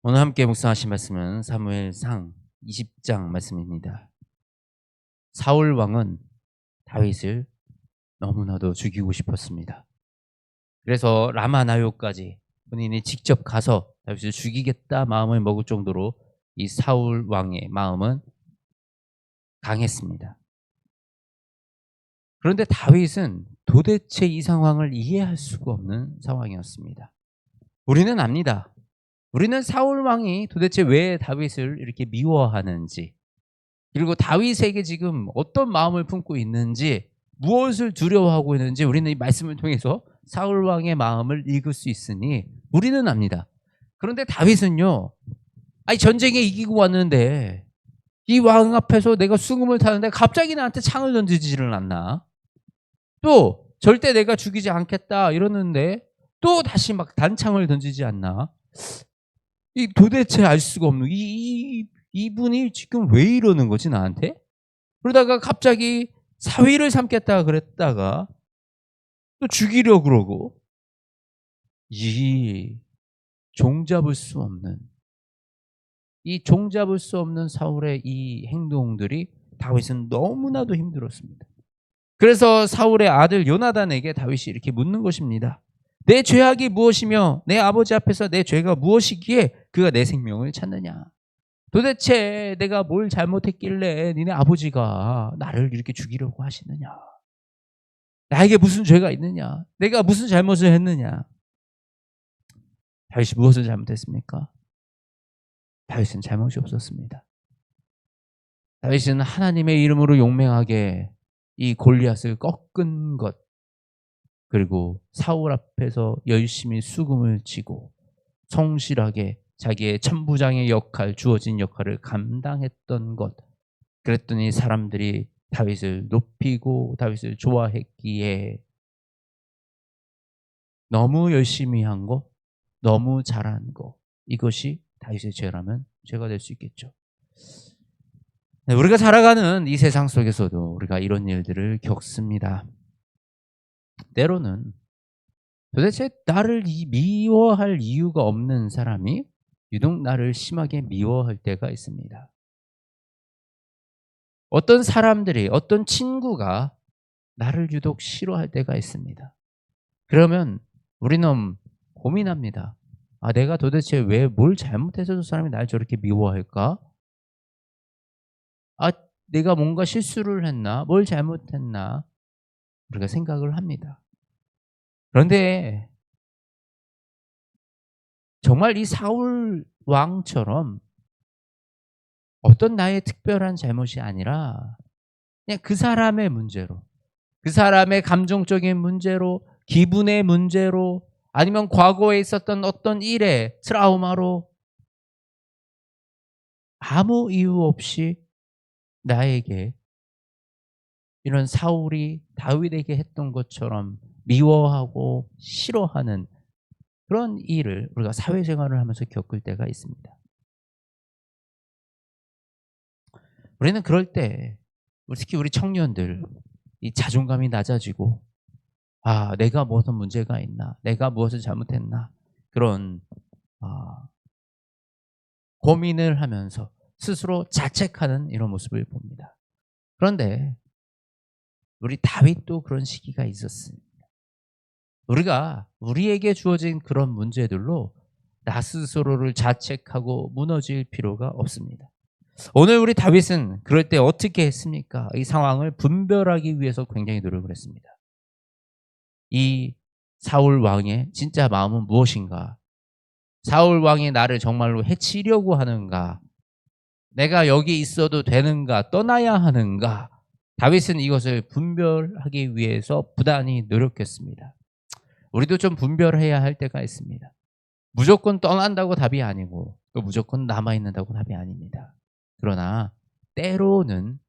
오늘 함께 묵상하신 말씀은 사무엘상 20장 말씀입니다. 사울 왕은 다윗을 너무나도 죽이고 싶었습니다. 그래서 라마나요까지 본인이 직접 가서 다윗을 죽이겠다 마음을 먹을 정도로 이 사울 왕의 마음은 강했습니다. 그런데 다윗은 도대체 이 상황을 이해할 수가 없는 상황이었습니다. 우리는 압니다. 우리는 사울 왕이 도대체 왜 다윗을 이렇게 미워하는지, 그리고 다윗에게 지금 어떤 마음을 품고 있는지, 무엇을 두려워하고 있는지 우리는 이 말씀을 통해서 사울 왕의 마음을 읽을 수 있으니 우리는 압니다. 그런데 다윗은요, 아니 전쟁에 이기고 왔는데 이 왕 앞에서 내가 수금을 타는데 갑자기 나한테 창을 던지지를 않나? 또 절대 내가 죽이지 않겠다 이러는데 또 다시 막 단창을 던지지 않나? 이 도대체 알 수가 없는 이분이 지금 왜 이러는 거지 나한테? 그러다가 갑자기 사위를 삼겠다 그랬다가 또 죽이려 그러고, 이 종잡을 수 없는 사울의 이 행동들이 다윗은 너무나도 힘들었습니다. 그래서 사울의 아들 요나단에게 다윗이 이렇게 묻는 것입니다. 내 죄악이 무엇이며 내 아버지 앞에서 내 죄가 무엇이기에 그가 내 생명을 찾느냐? 도대체 내가 뭘 잘못했길래 니네 아버지가 나를 이렇게 죽이려고 하시느냐? 나에게 무슨 죄가 있느냐? 내가 무슨 잘못을 했느냐? 다윗이 무엇을 잘못했습니까? 다윗은 잘못이 없었습니다. 다윗은 하나님의 이름으로 용맹하게 이 골리앗을 꺾은 것, 그리고 사울 앞에서 열심히 수금을 치고 성실하게 자기의 천부장의 역할, 주어진 역할을 감당했던 것, 그랬더니 사람들이 다윗을 높이고 다윗을 좋아했기에 너무 열심히 한 거, 너무 잘한 거, 이것이 다윗의 죄라면 죄가 될 수 있겠죠. 네, 우리가 살아가는 이 세상 속에서도 우리가 이런 일들을 겪습니다. 때로는 도대체 나를 미워할 이유가 없는 사람이 유독 나를 심하게 미워할 때가 있습니다. 어떤 사람들이, 어떤 친구가 나를 유독 싫어할 때가 있습니다. 그러면 우리는 고민합니다. 아, 내가 도대체 왜 뭘 잘못해서 저 사람이 날 저렇게 미워할까? 아, 내가 뭔가 실수를 했나? 뭘 잘못했나? 우리가 생각을 합니다. 그런데 정말 이 사울 왕처럼 어떤 나의 특별한 잘못이 아니라 그냥 그 사람의 문제로, 그 사람의 감정적인 문제로, 기분의 문제로, 아니면 과거에 있었던 어떤 일의 트라우마로 아무 이유 없이 나에게 이런 사울이 다윗에게 했던 것처럼 미워하고 싫어하는 그런 일을 우리가 사회생활을 하면서 겪을 때가 있습니다. 우리는 그럴 때 특히 우리 청년들, 이 자존감이 낮아지고, 아, 내가 무슨 문제가 있나, 내가 무엇을 잘못했나, 그런 고민을 하면서 스스로 자책하는 이런 모습을 봅니다. 그런데 우리 다윗도 그런 시기가 있었습니다. 우리가 우리에게 주어진 그런 문제들로 나 스스로를 자책하고 무너질 필요가 없습니다. 오늘 우리 다윗은 그럴 때 어떻게 했습니까? 이 상황을 분별하기 위해서 굉장히 노력을 했습니다. 이 사울 왕의 진짜 마음은 무엇인가? 사울 왕이 나를 정말로 해치려고 하는가? 내가 여기 있어도 되는가? 떠나야 하는가? 다윗은 이것을 분별하기 위해서 부단히 노력했습니다. 우리도 좀 분별해야 할 때가 있습니다. 무조건 떠난다고 답이 아니고 또 무조건 남아있는다고 답이 아닙니다. 그러나 때로는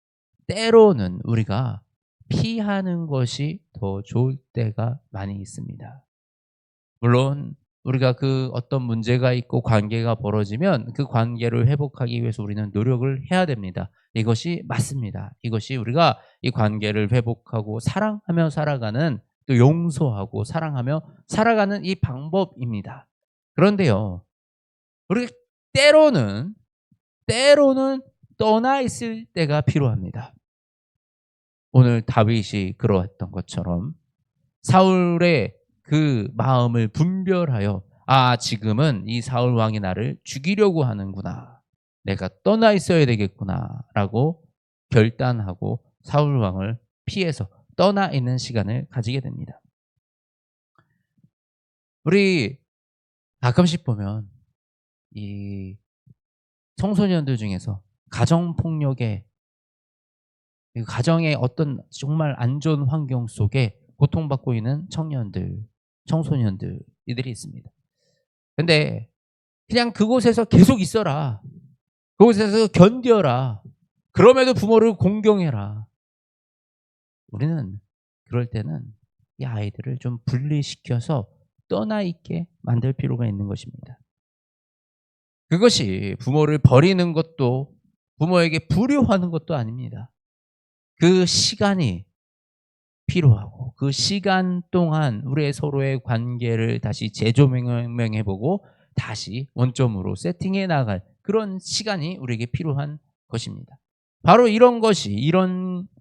우리가 피하는 것이 더 좋을 때가 많이 있습니다. 물론 우리가 그 어떤 문제가 있고 관계가 벌어지면 그 관계를 회복하기 위해서 우리는 노력을 해야 됩니다. 이것이 맞습니다. 이것이 우리가 이 관계를 회복하고 사랑하며 살아가는, 또 용서하고 사랑하며 살아가는 이 방법입니다. 그런데요, 우리 때로는 떠나 있을 때가 필요합니다. 오늘 다윗이 그러했던 것처럼 사울의 그 마음을 분별하여 지금은 이 사울 왕이 나를 죽이려고 하는구나. 내가 떠나 있어야 되겠구나라고 결단하고 사울 왕을 피해서 떠나 있는 시간을 가지게 됩니다. 우리 가끔씩 보면 이 청소년들 중에서 가정의 어떤 정말 안 좋은 환경 속에 고통받고 있는 청소년들 이들이 있습니다. 근데 그냥 그곳에서 계속 있어라. 그곳에서 견뎌라. 그럼에도 부모를 공경해라. 우리는 그럴 때는 이 아이들을 좀 분리시켜서 떠나 있게 만들 필요가 있는 것입니다. 그것이 부모를 버리는 것도 부모에게 불효하는 것도 아닙니다. 그 시간이 필요하고 그 시간 동안 우리의 서로의 관계를 다시 재조명해보고 다시 원점으로 세팅해 나갈 그런 시간이 우리에게 필요한 것입니다. 바로 이런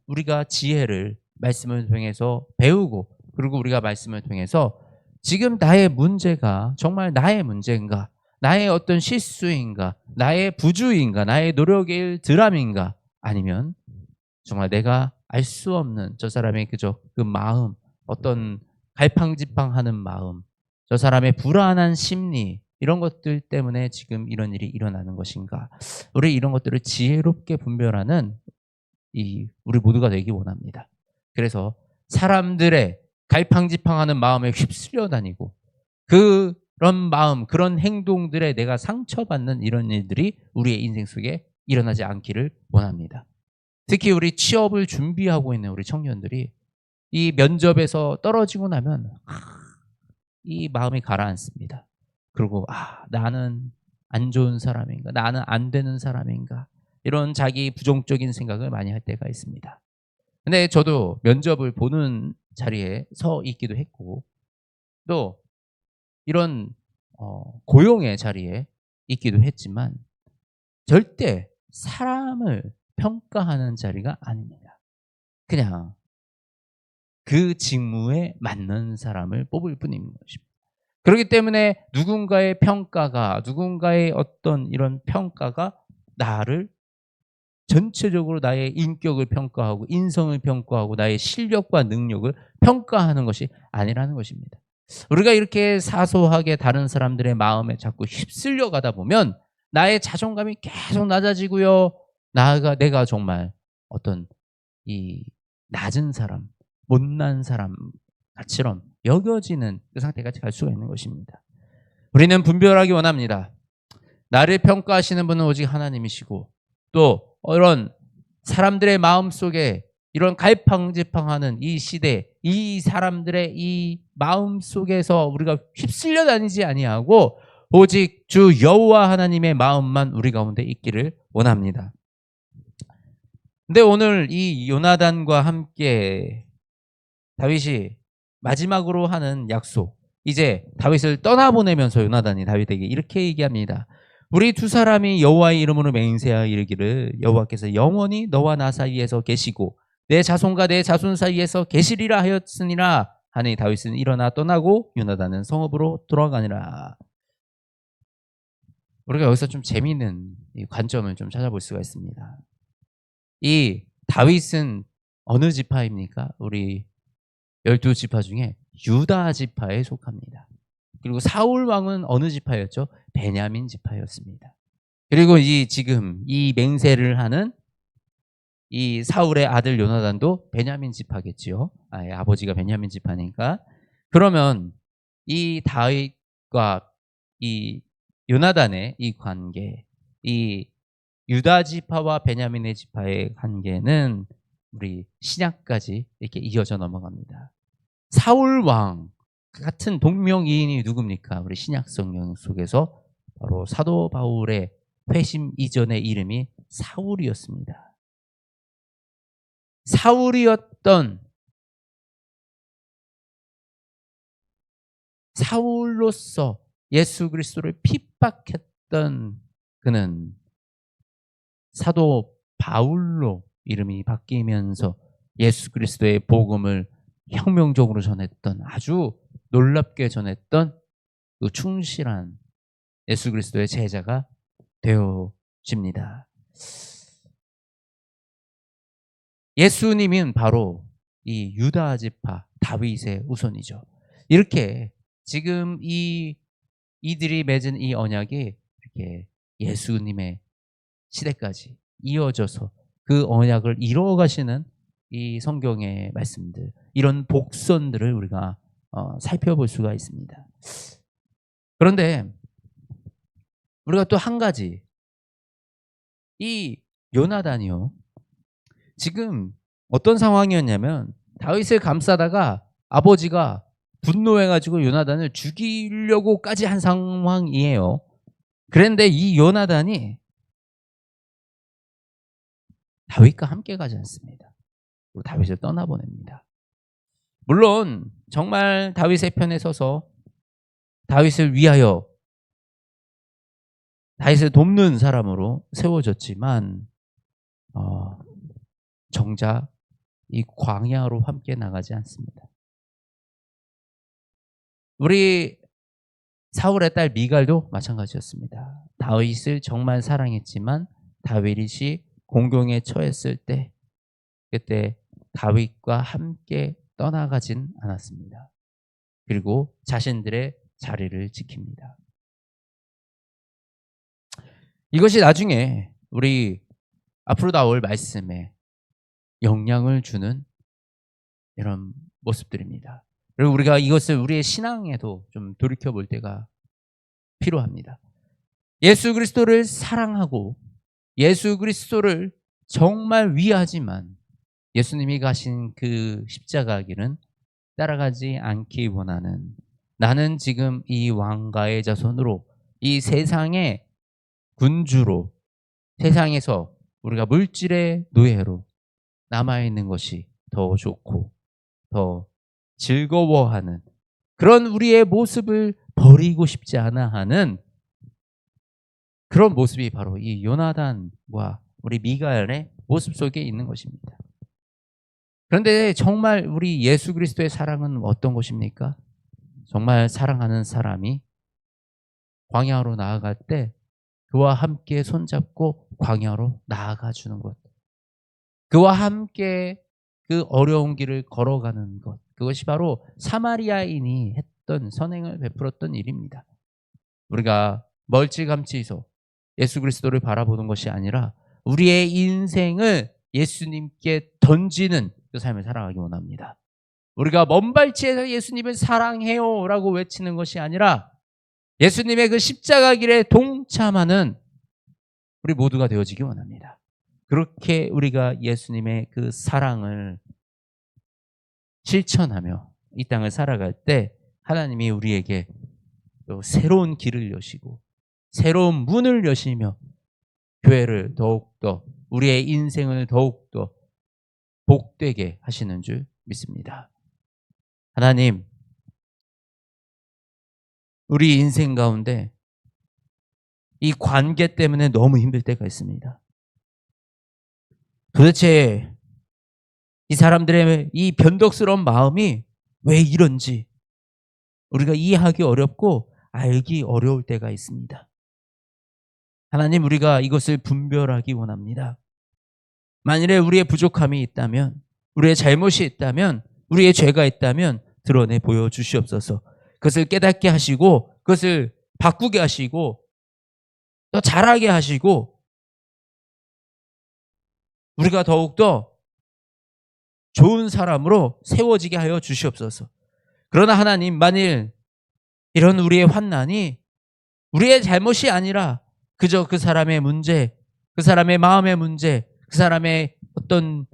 우리가 지혜를 말씀을 통해서 배우고 그리고 우리가 말씀을 통해서 지금 나의 문제가 정말 나의 문제인가, 나의 어떤 실수인가, 나의 부주의인가, 나의 노력의 드람인가, 아니면 정말 내가 알 수 없는 저 사람의 그저 그 마음, 어떤 갈팡질팡하는 마음, 저 사람의 불안한 심리, 이런 것들 때문에 지금 이런 일이 일어나는 것인가. 우리 이런 것들을 지혜롭게 분별하는 우리 모두가 되기 원합니다. 그래서 사람들의 갈팡질팡하는 마음에 휩쓸려 다니고 그런 마음, 그런 행동들에 내가 상처받는 이런 일들이 우리의 인생 속에 일어나지 않기를 원합니다. 특히 우리 취업을 준비하고 있는 우리 청년들이 이 면접에서 떨어지고 나면 이 마음이 가라앉습니다. 그리고 나는 안 좋은 사람인가, 나는 안 되는 사람인가, 이런 자기 부정적인 생각을 많이 할 때가 있습니다. 근데 저도 면접을 보는 자리에 서 있기도 했고 또 이런 고용의 자리에 있기도 했지만 절대 사람을 평가하는 자리가 아닙니다. 그냥 그 직무에 맞는 사람을 뽑을 뿐인 것입니다. 그렇기 때문에 누군가의 어떤 이런 평가가 나를 전체적으로 나의 인격을 평가하고 인성을 평가하고 나의 실력과 능력을 평가하는 것이 아니라는 것입니다. 우리가 이렇게 사소하게 다른 사람들의 마음에 자꾸 휩쓸려 가다 보면 나의 자존감이 계속 낮아지고요. 내가 정말 어떤 이 낮은 사람, 못난 사람처럼 여겨지는 그 상태까지 갈 수가 있는 것입니다. 우리는 분별하기 원합니다. 나를 평가하시는 분은 오직 하나님이시고 또 이런 사람들의 마음속에 이런 갈팡질팡하는 이 시대, 이 사람들의 이 마음속에서 우리가 휩쓸려 다니지 아니하고 오직 주 여호와 하나님의 마음만 우리 가운데 있기를 원합니다. 근데 오늘 이 요나단과 함께 다윗이 마지막으로 하는 약속, 이제 다윗을 떠나보내면서 요나단이 다윗에게 이렇게 얘기합니다. 우리 두 사람이 여호와의 이름으로 맹세하여 이르기를 여호와께서 영원히 너와 나 사이에서 계시고 내 자손과 내 자손 사이에서 계시리라 하였으니라 하니 다윗은 일어나 떠나고 요나단은 성읍으로 돌아가니라. 우리가 여기서 좀 재미있는 관점을 좀 찾아볼 수가 있습니다. 이 다윗은 어느 지파입니까? 우리 12지파 중에 유다 지파에 속합니다. 그리고 사울 왕은 어느 지파였죠? 베냐민 지파였습니다. 그리고 지금 이 맹세를 하는 이 사울의 아들 요나단도 베냐민 지파겠지요. 아버지가 베냐민 지파니까. 그러면 이 다윗과 이 요나단의 이 관계, 이 유다 지파와 베냐민의 지파의 관계는 우리 신약까지 이렇게 이어져 넘어갑니다. 사울 왕 같은 동명이인이 누굽니까? 우리 신약 성경 속에서 바로 사도 바울의 회심 이전의 이름이 사울이었습니다. 사울로서 예수 그리스도를 핍박했던 그는 사도 바울로 이름이 바뀌면서 예수 그리스도의 복음을 혁명적으로 전했던, 아주 놀랍게 전했던 그 충실한 예수 그리스도의 제자가 되어집니다. 예수님은 바로 이 유다 지파 다윗의 후손이죠. 이렇게 지금 이들이 맺은 이 언약이 이렇게 예수님의 시대까지 이어져서 그 언약을 이루어 가시는 이 성경의 말씀들, 이런 복선들을 우리가 살펴볼 수가 있습니다. 그런데 우리가 또 한 가지, 이 요나단이요, 지금 어떤 상황이었냐면 다윗을 감싸다가 아버지가 분노해가지고 요나단을 죽이려고까지 한 상황이에요. 그런데 이 요나단이 다윗과 함께 가지 않습니다. 그리고 다윗을 떠나보냅니다. 물론 정말 다윗의 편에 서서 다윗을 위하여 다윗을 돕는 사람으로 세워졌지만 정작 이 광야로 함께 나가지 않습니다. 우리 사울의 딸 미갈도 마찬가지였습니다. 다윗을 정말 사랑했지만 다윗이 공경에 처했을 때, 그때 다윗과 함께 떠나가진 않았습니다. 그리고 자신들의 자리를 지킵니다. 이것이 나중에 우리 앞으로 나올 말씀에 영향을 주는 이런 모습들입니다. 그리고 우리가 이것을 우리의 신앙에도 좀 돌이켜 볼 때가 필요합니다. 예수 그리스도를 사랑하고 예수 그리스도를 정말 위하지만 예수님이 가신 그 십자가 길은 따라가지 않기 원하는, 나는 지금 이 왕가의 자손으로, 이 세상의 군주로, 세상에서 우리가 물질의 노예로 남아있는 것이 더 좋고 더 즐거워하는 그런 우리의 모습을 버리고 싶지 않아 하는 그런 모습이 바로 이 요나단과 우리 미가엘의 모습 속에 있는 것입니다. 그런데 정말 우리 예수 그리스도의 사랑은 어떤 것입니까? 정말 사랑하는 사람이 광야로 나아갈 때 그와 함께 손잡고 광야로 나아가 주는 것, 그와 함께 그 어려운 길을 걸어가는 것, 그것이 바로 사마리아인이 했던, 선행을 베풀었던 일입니다. 우리가 멀찌감치서 예수 그리스도를 바라보는 것이 아니라 우리의 인생을 예수님께 던지는 그 삶을 살아가기 원합니다. 우리가 먼 발치에서 예수님을 사랑해요 라고 외치는 것이 아니라 예수님의 그 십자가 길에 동참하는 우리 모두가 되어지기 원합니다. 그렇게 우리가 예수님의 그 사랑을 실천하며 이 땅을 살아갈 때 하나님이 우리에게 또 새로운 길을 여시고 새로운 문을 여시며 교회를 더욱더, 우리의 인생을 더욱더 복되게 하시는 줄 믿습니다. 하나님, 우리 인생 가운데 이 관계 때문에 너무 힘들 때가 있습니다. 도대체 이 사람들의 이 변덕스러운 마음이 왜 이런지 우리가 이해하기 어렵고 알기 어려울 때가 있습니다. 하나님, 우리가 이것을 분별하기 원합니다. 만일에 우리의 부족함이 있다면, 우리의 잘못이 있다면, 우리의 죄가 있다면 드러내 보여주시옵소서. 그것을 깨닫게 하시고 그것을 바꾸게 하시고 더 잘하게 하시고 우리가 더욱더 좋은 사람으로 세워지게 하여 주시옵소서. 그러나 하나님, 만일 이런 우리의 환난이 우리의 잘못이 아니라 그저 그 사람의 문제, 그 사람의 마음의 문제, 그 사람의 어떤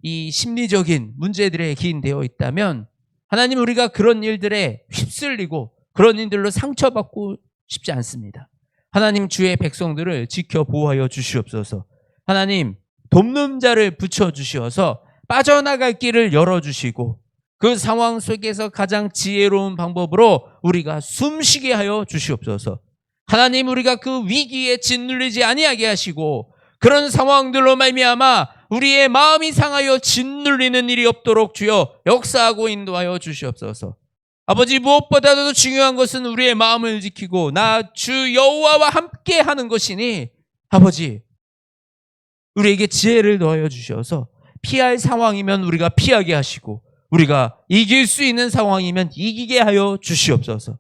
이 심리적인 문제들에 기인되어 있다면 하나님, 우리가 그런 일들에 휩쓸리고 그런 일들로 상처받고 싶지 않습니다. 하나님, 주의 백성들을 지켜 보호하여 주시옵소서. 하나님, 돕는 자를 붙여주시어서 빠져나갈 길을 열어주시고 그 상황 속에서 가장 지혜로운 방법으로 우리가 숨쉬게 하여 주시옵소서. 하나님, 우리가 그 위기에 짓눌리지 아니하게 하시고 그런 상황들로 말미암아 우리의 마음이 상하여 짓눌리는 일이 없도록 주여 역사하고 인도하여 주시옵소서. 아버지, 무엇보다도 중요한 것은 우리의 마음을 지키고 나 주 여호와와 함께 하는 것이니 아버지, 우리에게 지혜를 더하여 주셔서 피할 상황이면 우리가 피하게 하시고 우리가 이길 수 있는 상황이면 이기게 하여 주시옵소서.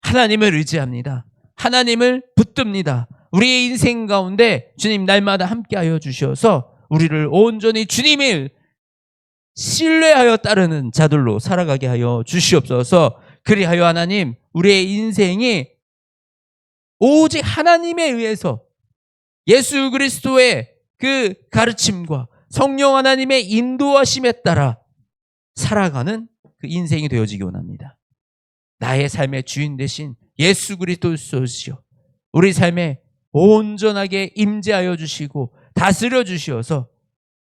하나님을 의지합니다. 하나님을 붙듭니다. 우리의 인생 가운데 주님 날마다 함께하여 주셔서 우리를 온전히 주님을 신뢰하여 따르는 자들로 살아가게 하여 주시옵소서. 그리하여 하나님, 우리의 인생이 오직 하나님에 의해서 예수 그리스도의 그 가르침과 성령 하나님의 인도하심에 따라 살아가는 그 인생이 되어지기 원합니다. 나의 삶의 주인 되신 예수 그리스도시여 우리 삶에 온전하게 임재하여 주시고 다스려 주시어서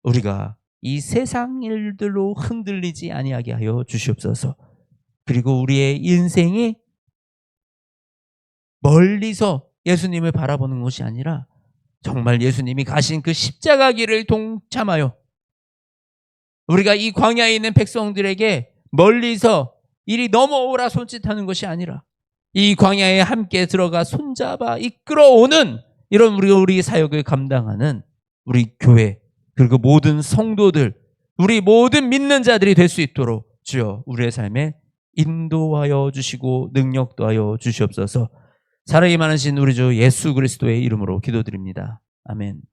우리가 이 세상 일들로 흔들리지 아니하게 하여 주시옵소서. 그리고 우리의 인생이 멀리서 예수님을 바라보는 것이 아니라 정말 예수님이 가신 그 십자가 길을 동참하여 우리가 이 광야에 있는 백성들에게 멀리서 이리 넘어오라 손짓하는 것이 아니라 이 광야에 함께 들어가 손잡아 이끌어오는 이런 우리 사역을 감당하는 우리 교회 그리고 모든 성도들, 우리 모든 믿는 자들이 될 수 있도록 주여 우리의 삶에 인도하여 주시고 능력 더하여 주시옵소서. 사랑이 많으신 우리 주 예수 그리스도의 이름으로 기도드립니다. 아멘.